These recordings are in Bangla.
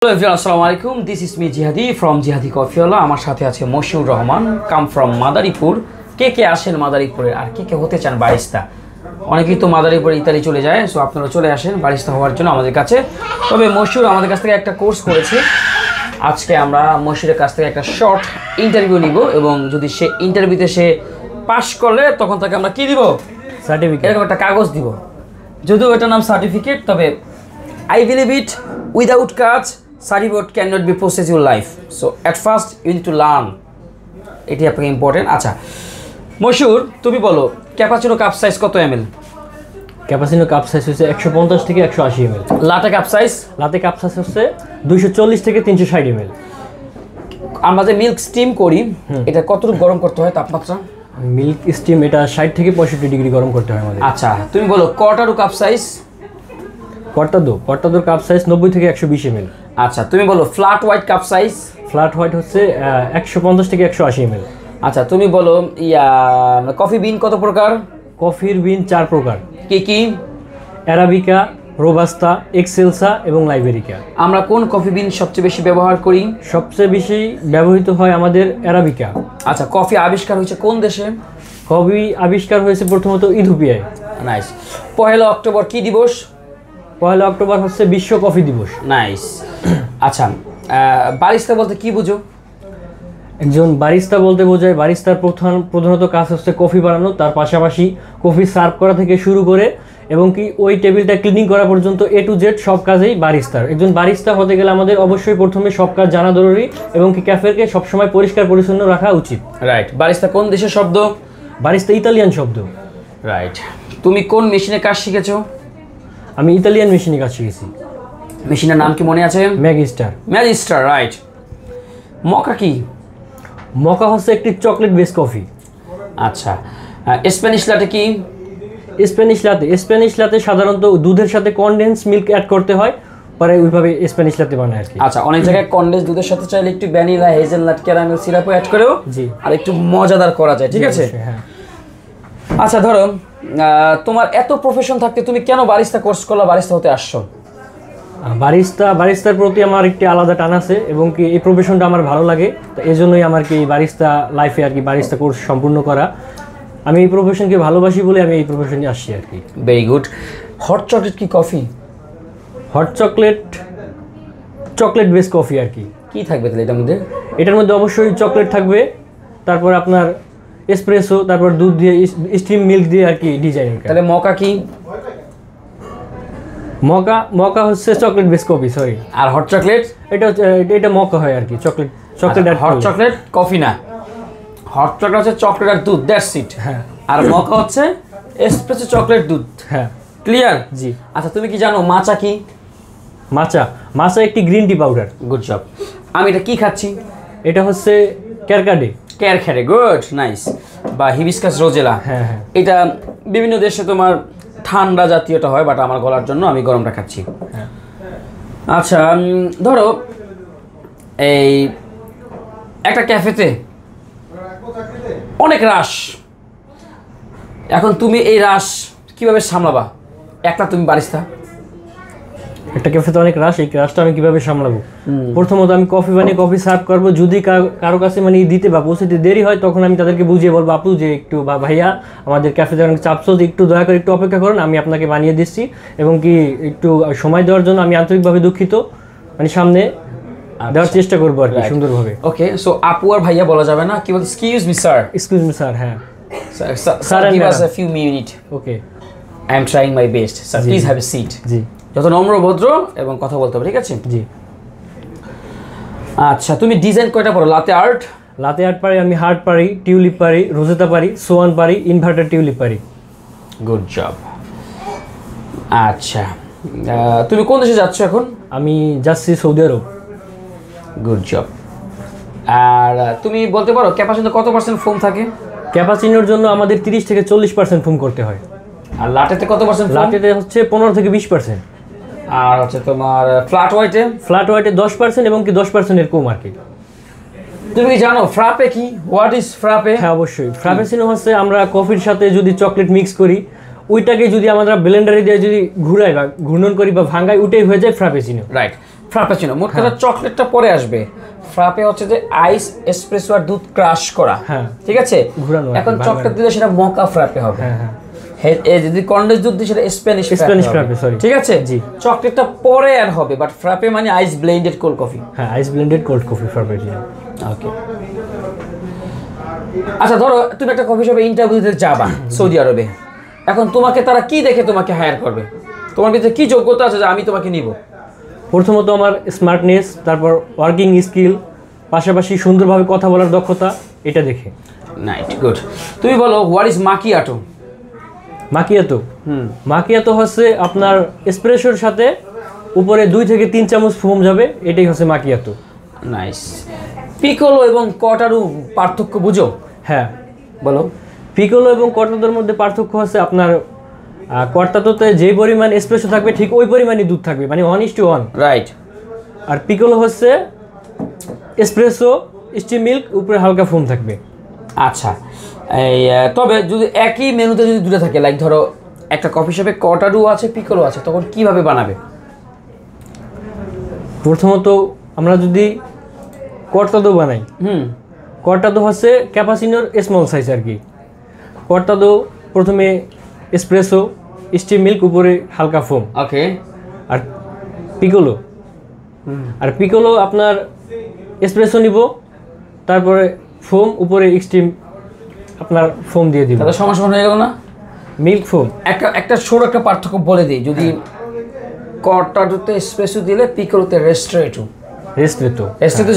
Hello everyone, assalamu alaikum. This is me Jihadi from Jihadi Coffee Wala. আমার সাথে আছে মশিউর রহমান, কাম ফ্রম মাদারীপুর। কে আসেন মাদারীপুরে আর কে হতে চান বারিস্তা? অনেকেই তো মাদারীপুরে ইতালি চলে যায়, সো আপনারা চলে আসেন বারিস্তা হওয়ার জন্য আমাদের কাছে। তবে মশিউর আমাদের কাছ থেকে একটা কোর্স করেছে। আজকে আমরা মশিউরের কাছ থেকে একটা শর্ট ইন্টারভিউ নিব এবং যদি সে ইন্টারভিউতে সে পাস করলে তখন তাকে আমরা কি দিব? সার্টিফিকেট, এরকম একটা কাগজ দিব। যদিও এটার নাম সার্টিফিকেট, তবে I believe it, without cards, certificate cannot be process your life. So at first you need to learn. এটি আপনাকে ইম্পর্টেন্ট। আচ্ছা মশিউর, তুমি বলো ক্যাপাচিনো কাপ সাইজ কত ml? ক্যাপাচিনো কাপ সাইজ হচ্ছে 150 থেকে 180 ml। Latte cup size? Latte cup size হচ্ছে 240 থেকে 360 ml। আমরা যে মিল্ক স্টিম করি এটা কতটুকু গরম করতে হয় তাপমাত্রা? মিল্ক স্টিম এটা 60 থেকে 65 ডিগ্রি গরম করতে হয় আমাদের। আচ্ছা তুমি বলো কটারু কাপ সাইজ? কর্তাদো কাপ সাইজ 90 থেকে 120 ml। আচ্ছা তুমি বলো flat white cup size? Flat white হচ্ছে 150 থেকে 180 ml। আচ্ছা তুমি বলো কফি বিন কত প্রকার? কফির বিন 4 প্রকার। কি? অ্যারাবিকা, রোবাস্তা, এক্সেলসা এবং লাইবেরিকা। আমরা কোন কফি বিন সবচেয়ে বেশি ব্যবহার করি? সবচেয়ে বেশি ব্যবহৃত হয় আমাদের অ্যারাবিকা। আচ্ছা কফি আবিষ্কার হয়েছে কোন দেশে? কফি আবিষ্কার হয়েছে প্রথমত ইথিওপিয়ায়। নাইস। 1 অক্টোবর কি দিবস? 1 অক্টোবর হচ্ছে বিশ্ব কফি দিবস। নাইস। আচ্ছা বারিস্তা বলতে কি বুঝো? একজন বারিস্তা বলতে বোঝায় বারিস্তার প্রধানত কাজ হচ্ছে কফি বানানো, তার পাশাপাশি কফি সার্ভ করা থেকে শুরু করে এবং কি ওই টেবিলটা ক্লিনিং করা পর্যন্ত A to Z সব কাজেই বারিস্তার। একজন বারিস্তা হতে গেলে আমাদের অবশ্যই প্রথমে সব কাজ জানা জরুরি এবং কি ক্যাফেকে সবসময় পরিষ্কার পরিচ্ছন্ন রাখা উচিত। রাইট। বারিস্তা কোন দেশের শব্দ? বারিস্তা ইতালিয়ান শব্দ। রাইট। তুমি কোন মেশিনে কাজ শিখেছো? আমি ইতালিয়ান মেশিনে কাজ শিখেছি। মেশিনের নাম কি মনে আছে? ম্যাজিস্টার। রাইট। মকা কি? মকা হচ্ছে একটি চকলেট বেস কফি। আচ্ছা স্প্যানিশ লাটে কি? স্প্যানিশ লাতে সাধারণত দুধের সাথে কনডেন্স মিল্ক অ্যাড করতে হয়, পরে ওইভাবে স্প্যানিশ লাতে বানায় আর কি। আচ্ছা অনেক জায়গায় কনডেন্স দুধের সাথে চাইলে একটু ভ্যানিলা, হেজেলনাট, ক্যারামেল সিরাপও অ্যাড করেও জি আর একটু মজাদার করা যায়, ঠিক আছে? হ্যাঁ। আচ্ছা ধরো তোমার এত প্রফেশন থাকতে তুমি কেন বারিস্তা কোর্স করলা, বারিস্তা হতে আসছো? বারিস্তার প্রতি আমার একটি আলাদা টান আছে এবং কি এই প্রফেশনটা আমার ভালো লাগে, তো এই জন্যই আমার কি বারিস্তা লাইফে আর কি বারিস্তা কোর্স সম্পূর্ণ করা। আমি এই প্রফেশনকে ভালোবাসি বলে আমি এই প্রফেশনে আসছি আর কি। Very good. হট চকলেট কি coffee? Hot chocolate base coffee আর কি। কি থাকবে তাহলে এটার মধ্যে অবশ্যই চকলেট থাকবে, তারপর আপনার এসপ্রেসো, তারপর দুধ দিয়ে স্টিম মিল্ক দিয়ে আর কি ডিজাইন। তাহলে মকা কি? মকা হচ্ছে চকলেট বেস কফি, সরি। আর হট চকলেট? এটা মকা হয় আর কি, চকলেট আর হট চকলেট কফি না, হট চকলেট হচ্ছে চকলেট আর দুধ, দ্যাটস ইট। হ্যাঁ। আর মকা হচ্ছে এসপ্রেসো চকলেট দুধ। হ্যাঁ। ক্লিয়ার? জি। আচ্ছা তুমি কি জানো মাচা কি? মাচা একটি green tea powder. Good job. আমি এটা কি খাচ্ছি? এটা হচ্ছে ক্যারখারে। Good, nice. বা হিবিস্কাস রোজেলা। হ্যাঁ। এটা বিভিন্ন দেশে তোমার ঠান্ডা জাতীয়টা হয়, বাট আমার গলার জন্য আমি গরমটা খাচ্ছি। হ্যাঁ। আচ্ছা ধরো এই একটা ক্যাফেতে অনেক রাশ, এখন তুমি এই রাশ কিভাবে সামলাবা? একটা তুমি বারিস্তা, একটা ক্যাফেতে অনেক রাশ, এই রাশটা আমি কিভাবে সামলাবো? প্রথমত আমি কফি বানিয়ে কফি সার্ভ করবো। যদি কারো কাছে মানে দিতে বা পৌঁছতে দেরি হয় তখন আমি তাদেরকে বুঝিয়ে বলবো, আপু যে একটু বা ভাইয়া আমাদের ক্যাফেতে অনেক চাপছো, একটু দয়া করে একটু অপেক্ষা করুন, আমি আপনাকে বানিয়ে দিচ্ছি এবং কি একটু সময় দেওয়ার জন্য আমি আন্তরিকভাবে দুঃখিত, মানে সামনে দেওয়ার চেষ্টা করবো আর কি সুন্দরভাবে। ওকে, সো আপু আর ভাইয়া বলা যাবে না, কি বলতে? Excuse me sir. হ্যাঁ sir, give us a few minute. Okay, I am trying my best sir, please have a seat. জি। যত নম্র ভদ্র এবং কথা বলতে হবে, ঠিক আছে? জি। আচ্ছা তুমি ডিজাইন কয়টা পারো? লাতে আর্ট পারি আমি, হার্ট পারি, টিউলিপ পারি, রোজেতা পারি, সোয়ান পারি, ইনভার্টার টিউলিপ পারি। Good job. আচ্ছা তুমি কোন দেশে যাচ্ছ এখন? আমি যাচ্ছি সৌদি আরব। Good job. আর তুমি বলতে পারো ক্যাপাচিনো কত % ফোম থাকে? ক্যাপাচিনোর জন্য আমাদের 30 থেকে 40% ফোম করতে হয়। আর লাটেতে কত %? লাটেতে হচ্ছে 15 থেকে 20%। আর হচ্ছে তোমার ফ্ল্যাট হোয়াইটে 10% এবং কি 10% এর কম আর কি। তুমি কি জানো ফ্রাপে কি? What is frappe? হ্যাঁ অবশ্যই। ফ্রাপেচিনো হচ্ছে আমরা কফির সাথে যদি চকলেট মিক্স করি, ওইটাকে যদি আমরা ব্লেন্ডারে দিয়ে যদি ঘুরাই বা ঘূর্ণন করি বা ভাঙাই, ওইটাই হয়ে যায় ফ্রাপেচিনো। রাইট। ফ্রাপেচিনো, মোট কথা চকলেটটা পরে আসবে। ফ্রাপে হচ্ছে যে আইস, এসপ্রেসো আর দুধ ক্রাশ করা, ঠিক আছে। এখন চকলেট দিলে সেটা মকা ফ্রাপে হবে। যদি কন্ডেন্স দুধ দিই সেটা স্প্যানিশ ফ্রাপে, ঠিক আছে। চকলেটটা পরে অ্যাড হবে, বাট ফ্রাপে মানে আইস ব্লেন্ডেড কোল্ড কফি। হ্যাঁ, আইস ব্লেন্ডেড কোল্ড কফি ফ্রাপেচিনো। ওকে, আচ্ছা ধরো তুমি একটা কফি শপে ইন্টারভিউ দিতে যাবা সৌদি আরবে, এখন তোমাকে তারা কি দেখে তোমাকে হায়ার করবে? তোমার ভিতরে কি যোগ্যতা আছে যে আমি তোমাকে নিব? প্রথমত আমার স্মার্টনেস, তারপর ওয়ার্কিং স্কিল, পাশাপাশি সুন্দরভাবে কথা বলার দক্ষতা, এটা দেখে। Night, good. তুমি বলো হোয়াট ইজ মাকিয়াটো? মাকিয়াতো, মাকিয়াতো হচ্ছে আপনার এসপ্রেসোর সাথে উপরে 2 থেকে 3 চামচ ফোম যাবে, এটাই হচ্ছে মাকিয়াতো। নাইস। পিকোলো এবং কটারু পার্থক্য বুঝো? হ্যাঁ, বলো। পিকোলো এবং কর্তাদোর মধ্যে পার্থক্য হচ্ছে আপনার কর্তাদোতে যে পরিমাণ এসপ্রেসো থাকবে ঠিক ওই পরিমাণই দুধ থাকবে, মানে 1:1, রাইট। আর পিকোলো হচ্ছে এসপ্রেসো, স্টিম মিল্ক, উপরে হালকা ফোম থাকবে। আচ্ছা, এই তবে যদি একই মেনুতে যদি দুটো থাকে, লাইক ধরো একটা কফি শপে কটারু আছে, পিকোলো আছে, তখন কিভাবে বানাবে? প্রথমত আমরা যদি কর্তাদো বানাই, কর্তাদো হচ্ছে ক্যাপাচিনোর স্মল সাইজ আর কি। কর্তাদো প্রথমে এসপ্রেসো, স্টিম মিল্ক, উপরে হালকা ফোম। ওকে। আর পিকোলো আপনার এসপ্রেসো নিব, তারপরে ফোম, উপরে স্টিম আপনার ফোম দিয়ে দিব। তাহলে সমস্যা হয়ে গেল না? Milk foam. একটা ছোট একটা পার্থক্য বলে দিই, যদি কর্তাডোতে এসপ্রেসো দিলে পিকোলোতে রেস্ট্রেটো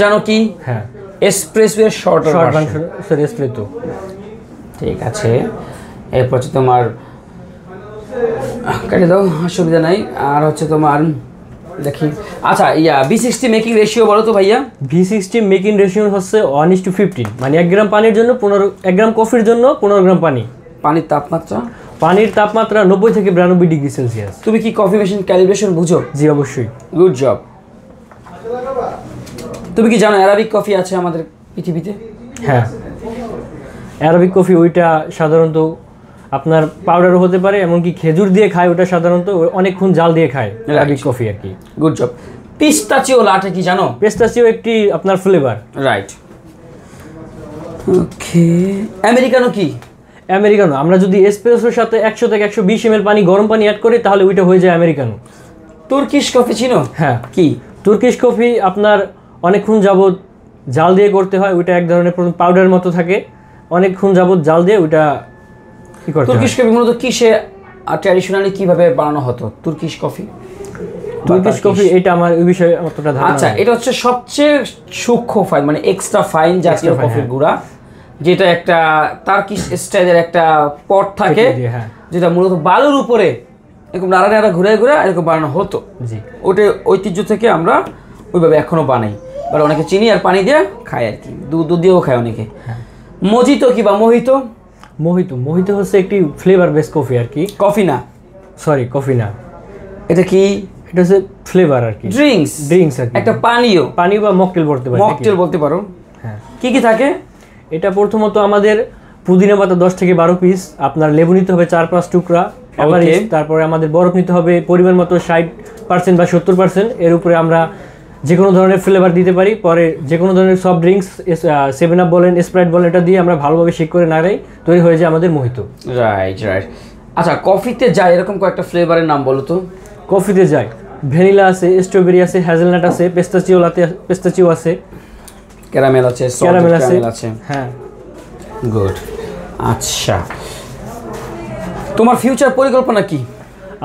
জানো কি? হ্যাঁ, এসপ্রেসো এর শর্ট ভার্সন রেস্ট্রেটো। ঠিক আছে, এরপর হচ্ছে তোমার কেটে দাও, অসুবিধা নাই। আর হচ্ছে তোমার দেখি, আচ্ছা V60 মেকিং রেশিও বলো তো ভাইয়া। V60 মেকিং রেশিও হচ্ছে 1:15, মানে 1 গ্রাম পানির জন্য 1 গ্রাম কফির জন্য 15 গ্রাম পানি। পানির তাপমাত্রা? পানির তাপমাত্রা 90 থেকে 92 ডিগ্রি সেলসিয়াস। তুমি কি কফি মেশিন ক্যালিব্রেশন বুঝো? জি, অবশ্যই। Good job. তুমি কি জানো অ্যারাবিক কফি আছে আমাদের পৃথিবীতে? হ্যাঁ, অ্যারাবিক কফি ওইটা সাধারণত আপনার পাউডারও হতে পারে, এমনকি খেজুর দিয়ে খায়, ওটা সাধারণত অনেকক্ষণ জাল দিয়ে খায় অ্যারাবিক কফি আর কি। Good job. পিস্তাচিও লাটে কি জানো? পিস্তাচিও একটি আপনার ফ্লেভার। রাইট। ওকে, আমেরিকানো কি? আমেরিকানো আমরা যদি এসপ্রেসোর সাথে 100 থেকে 120 ml পানি, গরম পানি অ্যাড করি, তাহলে ওইটা হয়ে যায় আমেরিকানো। তুর্কিশ কফি চিনো? হ্যাঁ। কি? তুর্কিশ কফি আপনার অনেকক্ষণ যাবত জাল দিয়ে করতে হয়, ওইটা এক ধরনের পাউডারের মতো থাকে, অনেকক্ষণ যাবত জাল দিয়ে ওইটা কি করতে হয়। তুর্কিশ কফি মূলত কিসে ট্র্যাডিশনালি কিভাবে বানানো হতো তুর্কিশ কফি? এটা আমার এই বিষয়ে অতটা ধারণা। আচ্ছা, এটা হচ্ছে সবচেয়ে সূক্ষ্ম ফাইন, মানে এক্সট্রা ফাইন জাতীয় কফির গুঁড়া, যেটা একটা টার্কিশ স্টাইলের একটা পট থাকে, যেটা মূলত বালুর উপরে এরকম নাড়া নাড়া ঘুরে ঘুরে এরকম বানানো হতো। জি, ওটা ঐতিহ্য থেকে আমরা ওইভাবে এখনো বানাই, বাট অনেকে চিনি আর পানি দিয়ে খায় আর কি, দুধ দিয়েও খায় অনেকে। মজিতো কি বা মোহিতো? মোহিতো হচ্ছে একটি ফ্লেভার বেস কফি আর কি। কফি না, এটা কি? এটা হচ্ছে ফ্লেভার আর কি, ড্রিঙ্কস আর কি, একটা পানীয় বা মকটেল বলতে পারো। হ্যাঁ, কি থাকে? এটা প্রথমত আমাদের পুদিনা পাতা 10 থেকে 12 পিস, আপনার লেবু নিতে হবে 4-5 টুকরা, তারপরে আমাদের বরফ নিতে হবে পরিমাণ মতো 60% বা 70%। এর উপরে আমরা যে কোনো ধরনের ফ্লেভার দিতে পারি, পরে যে কোনো ধরনের সফট ড্রিঙ্কস, 7 আপ বলেন, স্প্রাইট বলেন, এটা দিয়ে আমরা ভালোভাবে শেক করে নাড়াই, তৈরি হয়ে যায় আমাদের মোহিতো। রাইট। আচ্ছা, কফিতে যায় এরকম কয়েকটা ফ্লেভারের নাম বলো তো। কফিতে যায় ভ্যানিলা আছে, স্ট্রবেরি আছে, হ্যাজেলনাট আছে, পেস্তাচিও আছে, ক্যারামেল আছে। হ্যাঁ, গুড। আচ্ছা, তোমার ফিউচার পরিকল্পনা কি?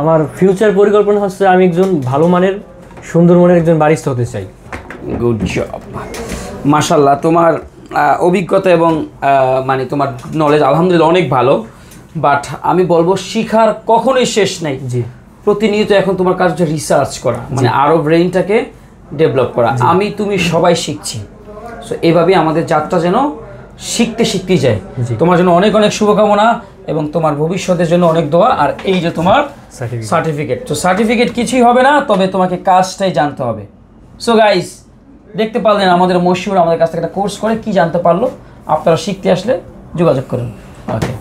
আমার ফিউচার পরিকল্পনা হচ্ছে আমি একজন ভালো মানের, সুন্দর মনের একজন বারিস্তা হতে চাই। গুড জব, মাশাআল্লাহ। তোমার অভিজ্ঞতা এবং মানে তোমার নলেজ আলহামদুলিল্লাহ অনেক ভালো, বাট আমি বলবো শিখার কখনোই শেষ নাই। জি, প্রতিনিয়ত এখন তোমার কাজ হচ্ছে রিসার্চ করা, মানে আরও ব্রেইনটাকে ডেভেলপ করা। তুমি সবাই শিখছি, সো এইভাবেই আমাদের যাত্রা যেন শিখতেই যায়। তোমার জন্য অনেক অনেক শুভকামনা এবং তোমার ভবিষ্যতের জন্য অনেক দোয়া। আর এই যে তোমার সার্টিফিকেট, তো সার্টিফিকেট কিছুই হবে না, তবে তোমাকে কাজটাই জানতে হবে। সো গাইস, দেখতে পারলেন আমাদের মশিউর আমাদের কাছ থেকে একটা কোর্স করে কি জানতে পারলো। আপনারা শিখতে আসলে যোগাযোগ করুন। ওকে।